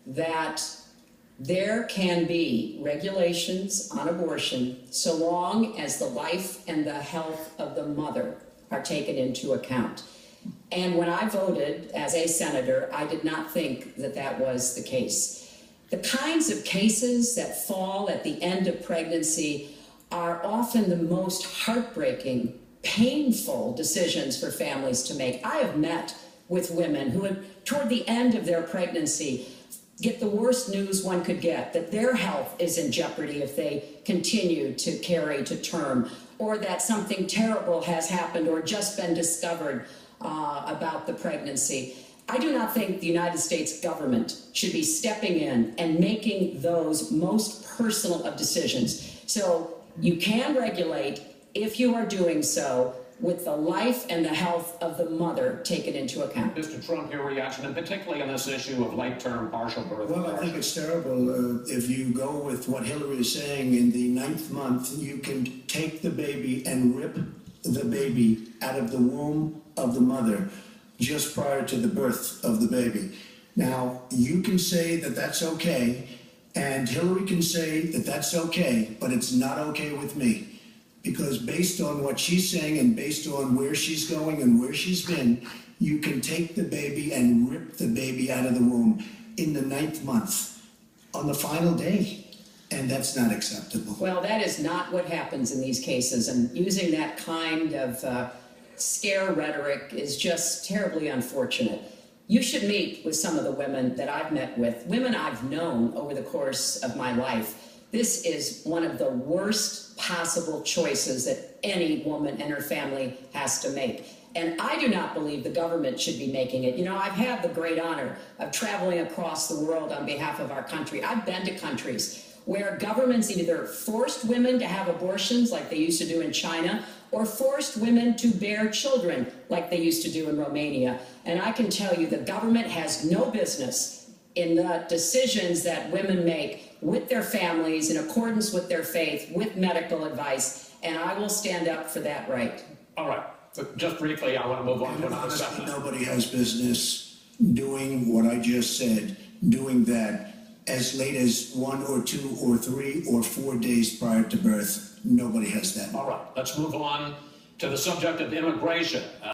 that there can be regulations on abortion so long as the life and the health of the mother are taken into account. And when I voted as a senator, I did not think that that was the case. The kinds of cases that fall at the end of pregnancy are often the most heartbreaking, painful decisions for families to make. I have met with women who, toward the end of their pregnancy, get the worst news one could get, that their health is in jeopardy if they continue to carry to term, or that something terrible has happened or just been discovered about the pregnancy. I do not think the United States government should be stepping in and making those most personal of decisions. So you can regulate, if you are doing so, with the life and the health of the mother taken into account. Mr. Trump, your reaction, and particularly on this issue of late-term partial birth. Well, I think it's terrible. If you go with what Hillary is saying, in the 9th month, you can take the baby and rip the baby out of the womb of the mother just prior to the birth of the baby. Now, you can say that that's okay, and Hillary can say that that's okay, but it's not okay with me. Because based on what she's saying and based on where she's going and where she's been, you can take the baby and rip the baby out of the womb in the 9th month on the final day. And that's not acceptable. Well, that is not what happens in these cases. And using that kind of scare rhetoric is just terribly unfortunate. You should meet with some of the women that I've met with, women I've known over the course of my life. This is one of the worst possible choices that any woman and her family has to make. And I do not believe the government should be making it. You know, I've had the great honor of traveling across the world on behalf of our country. I've been to countries where governments either forced women to have abortions like they used to do in China, or forced women to bear children like they used to do in Romania. And I can tell you the government has no business in the decisions that women make with their families in accordance with their faith, with medical advice, and I will stand up for that right. All right. So just briefly, I want to move on to another Honestly, segment. nobody has business doing what I just said, doing that as late as 1 or 2 or 3 or 4 days prior to birth. Nobody has that. All right. Let's move on to the subject of immigration.